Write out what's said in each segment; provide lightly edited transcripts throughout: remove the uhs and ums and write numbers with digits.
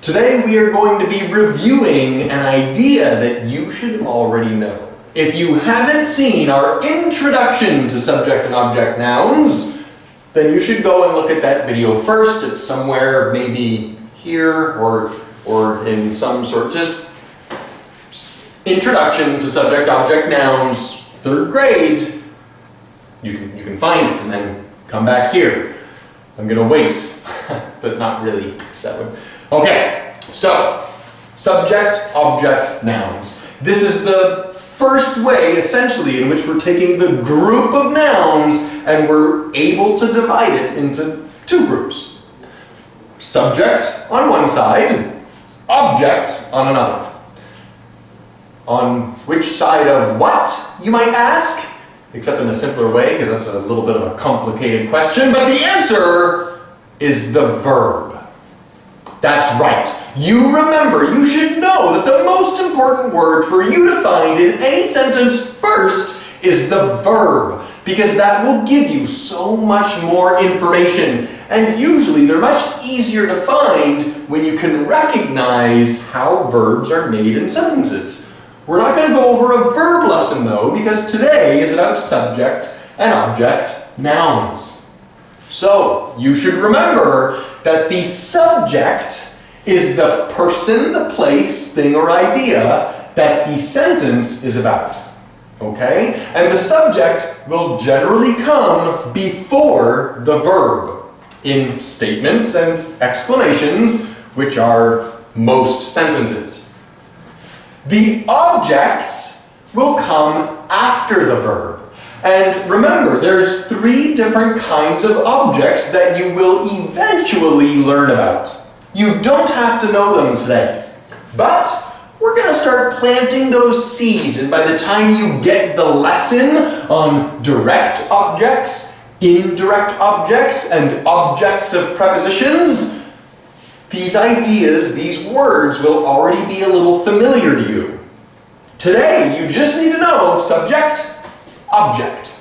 Today we are going to be reviewing an idea that you should already know. If you haven't seen our introduction to subject and object nouns, then you should go and look at that video first. It's somewhere maybe here or in some sort, just introduction to subject object nouns, 3rd grade. You can find it and then come back here. I'm gonna wait, but not really, so. Okay, so subject object nouns. This is the first way, essentially, in which we're taking the group of nouns and we're able to divide it into 2 groups. Subject on one side, object on another. On which side of what, you might ask? Except in a simpler way, because that's a little bit of a complicated question, but the answer is the verb. That's right. You remember, you should know that the most important word for you to find in any sentence first is the verb, because that will give you so much more information, and usually they're much easier to find when you can recognize how verbs are made in sentences. We're not going to go over a verb lesson though, because today is about subject and object nouns. So, you should remember that the subject is the person, the place, thing, or idea that the sentence is about. Okay? And the subject will generally come before the verb in statements and exclamations, which are most sentences. The objects will come after the verb. And remember, there's 3 different kinds of objects that you will eventually learn about. You don't have to know them today. But we're going to start planting those seeds, and by the time you get the lesson on direct objects, indirect objects, and objects of prepositions, these ideas, these words will already be a little familiar to you. Today, you just need to know subject, object.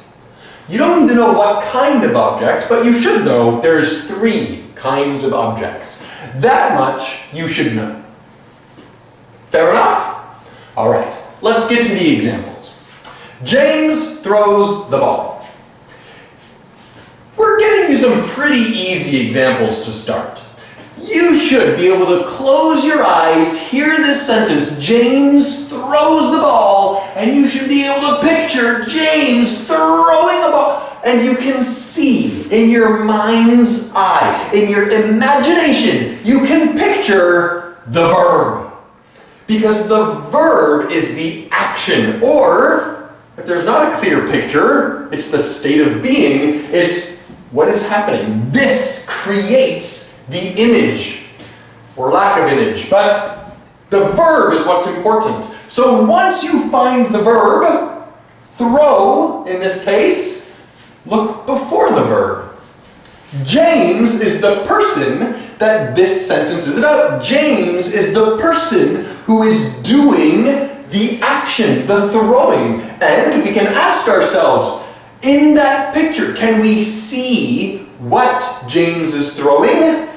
You don't need to know what kind of object, but you should know there's 3 kinds of objects. That much you should know. Fair enough? All right, let's get to the examples. James throws the ball. We're giving you some pretty easy examples to start. You should be able to close your eyes, hear this sentence, James throws the ball, and you should be able to picture James throwing a ball, and you can see in your mind's eye, in your imagination, you can picture the verb. Because the verb is the action, or if there's not a clear picture, it's the state of being, it's what is happening. This creates the image, or lack of image, but the verb is what's important. So once you find the verb, throw, in this case, look before the verb. James is the person that this sentence is about. James is the person who is doing the action, the throwing. And we can ask ourselves, in that picture, can we see what James is throwing?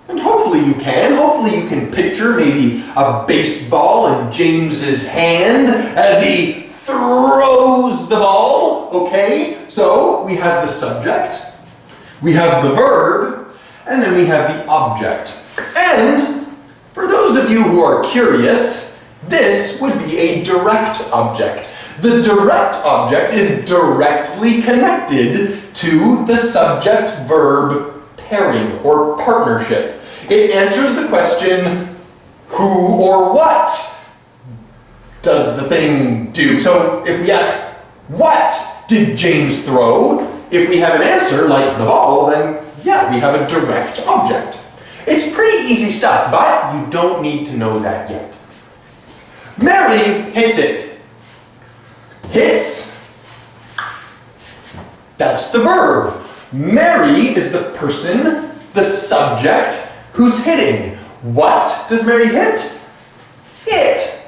And hopefully you can. Hopefully you can picture maybe a baseball in James's hand as he throws the ball. Okay, so we have the subject, we have the verb, and then we have the object. And for those of you who are curious, this would be a direct object. The direct object is directly connected to the subject-verb pairing or partnership. It answers the question, who or what does the thing do? So if we ask, what did James throw? If we have an answer like the ball, then yeah, we have a direct object. It's pretty easy stuff, but you don't need to know that yet. Mary hits it. Hits, that's the verb. Mary is the person, the subject, who's hitting. What does Mary hit? It.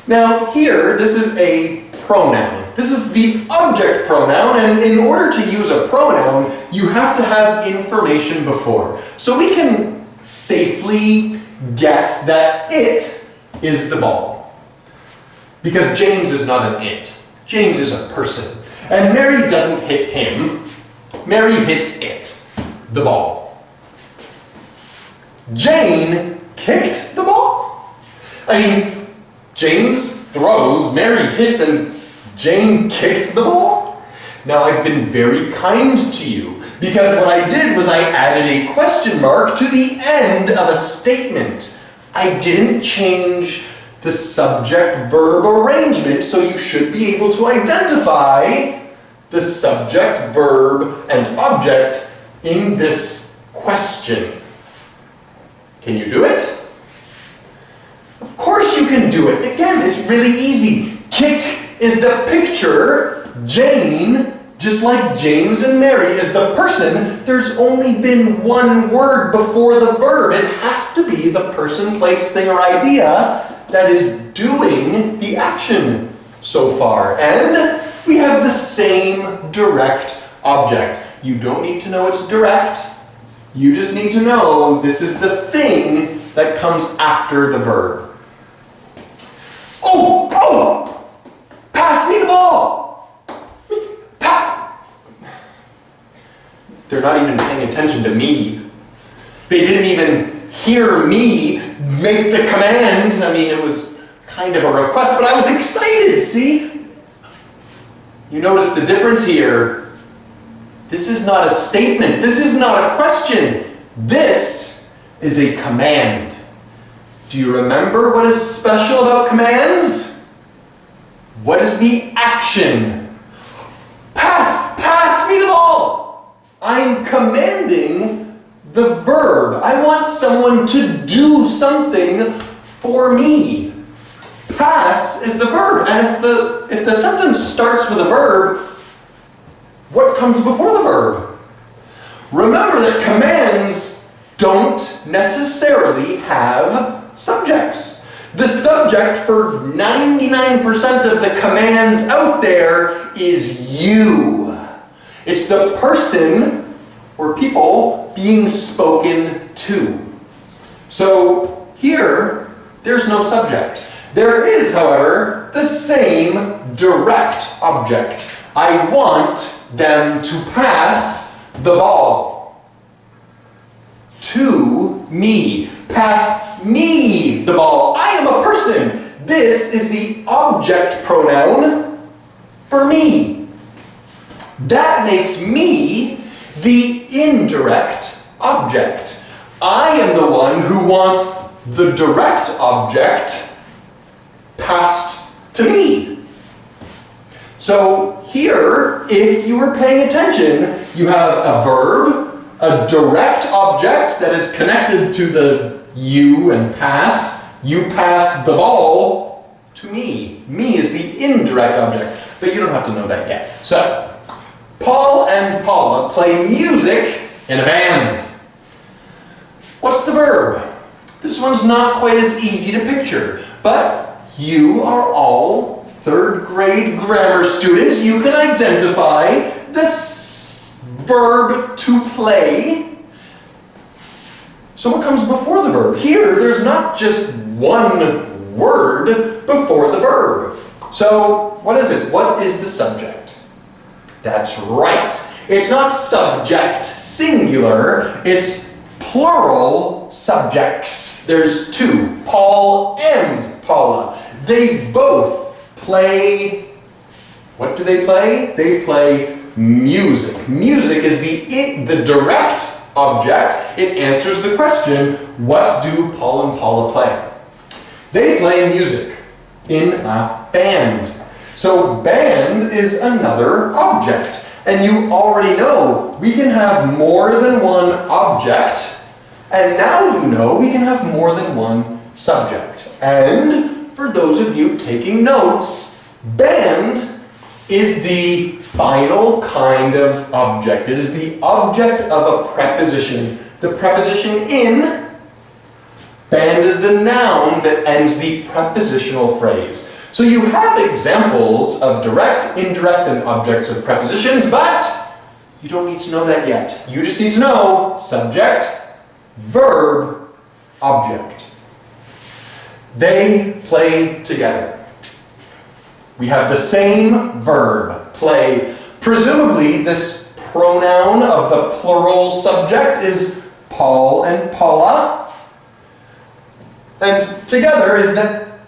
Now here, this is a pronoun. This is the object pronoun, and in order to use a pronoun, you have to have information before. So we can safely guess that it is the ball. Because James is not an it. James is a person. And Mary doesn't hit him. Mary hits it, the ball. Jane kicked the ball? I mean, James throws, Mary hits, and Jane kicked the ball? Now, I've been very kind to you, because what I did was I added a question mark to the end of a statement. I didn't change the subject-verb arrangement, so you should be able to identify the subject, verb, and object in this question. Can you do it? Of course you can do it. Again, it's really easy. Kick is the picture. Jane, just like James and Mary, is the person. There's only been one word before the verb. It has to be the person, place, thing, or idea that is doing the action so far. And we have the same direct object. You don't need to know it's direct. You just need to know this is the thing that comes after the verb. Oh! Oh! Pass me the ball! They're not even paying attention to me. They didn't even hear me make the command. I mean, it was kind of a request, but I was excited, see? You notice the difference here. This is not a statement. This is not a question. This is a command. Do you remember what is special about commands? What is the action? Pass me the ball. I'm commanding the verb. I want someone to do something for me. Pass is the verb, and if the sentence starts with a verb, what comes before the verb? Remember that commands don't necessarily have subjects. The subject for 99% of the commands out there is you. It's the person or people being spoken to. So here, there's no subject. There is, however, the same direct object. I want them to pass the ball to me. Pass me the ball. I am a person. This is the object pronoun for me. That makes me the indirect object. I am the one who wants the direct object passed to me. So here, if you were paying attention, you have a verb, a direct object that is connected to the you and pass. You pass the ball to me. Me is the indirect object, but you don't have to know that yet. So, Paul and Paula play music in a band. What's the verb? This one's not quite as easy to picture, but you are all third grade grammar students. You can identify this verb to play. So what comes before the verb? Here, there's not just one word before the verb. So what is it? What is the subject? That's right. It's not subject singular. It's plural subjects. There's two, Paul and Paula. They both play, what do they play? They play music. Music is the direct object. It answers the question, what do Paul and Paula play? They play music in a band. So band is another object. And you already know we can have more than one object. And now you know we can have more than one subject. And for those of you taking notes, band is the final kind of object. It is the object of a preposition. The preposition in, band is the noun that ends the prepositional phrase. So you have examples of direct, indirect, and objects of prepositions, but you don't need to know that yet. You just need to know subject, verb, object. They play together. We have the same verb, play. Presumably, this pronoun of the plural subject is Paul and Paula. And together is that,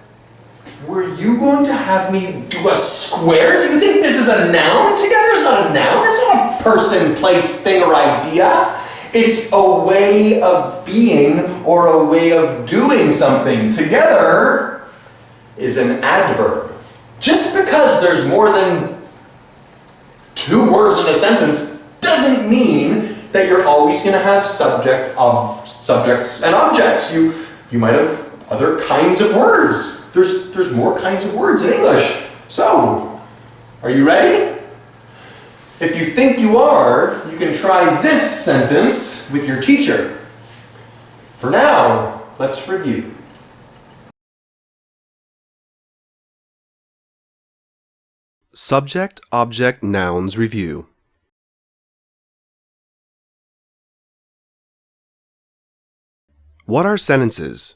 were you going to have me do a square? Do you think this is a noun? Together is not a noun. It's not a person, place, thing, or idea. It's a way of being or a way of doing something. Together is an adverb. Just because there's more than 2 words in a sentence doesn't mean that you're always going to have subjects and objects. You might have other kinds of words. There's more kinds of words in English. So, are you ready? If you think you are, you can try this sentence with your teacher. For now, let's review. Subject-Object Nouns Review. What are sentences?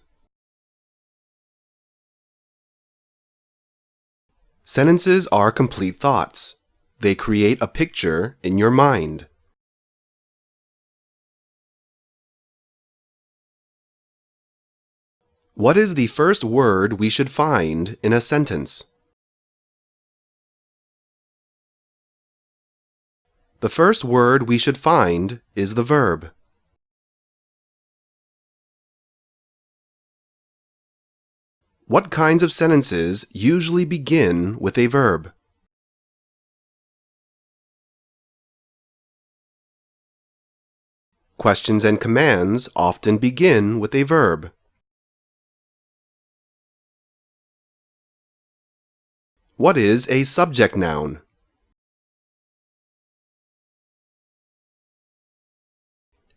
Sentences are complete thoughts. They create a picture in your mind. What is the first word we should find in a sentence? The first word we should find is the verb. What kinds of sentences usually begin with a verb? Questions and commands often begin with a verb. What is a subject noun?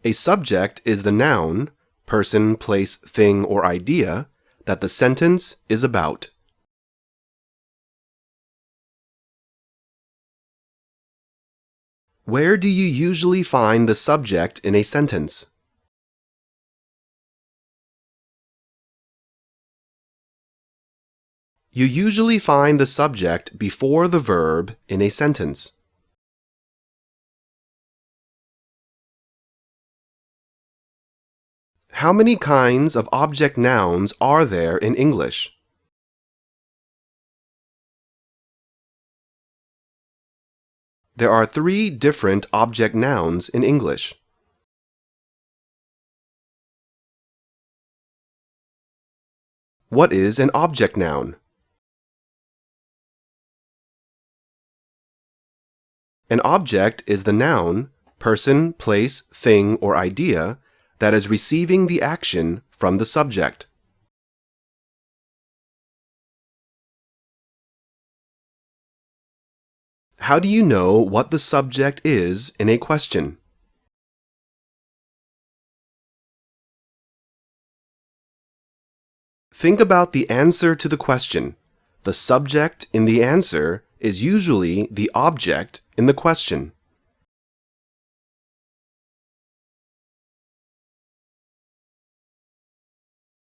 A subject is the noun, person, place, thing, or idea that the sentence is about. Where do you usually find the subject in a sentence? You usually find the subject before the verb in a sentence. How many kinds of object nouns are there in English? There are 3 different object nouns in English. What is an object noun? An object is the noun, person, place, thing, or idea that is receiving the action from the subject. How do you know what the subject is in a question? Think about the answer to the question. The subject in the answer is usually the object in the question.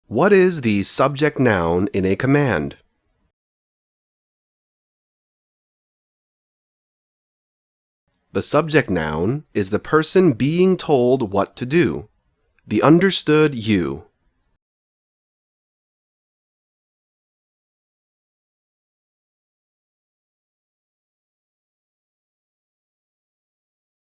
What is the subject noun in a command? The subject noun is the person being told what to do, the understood you.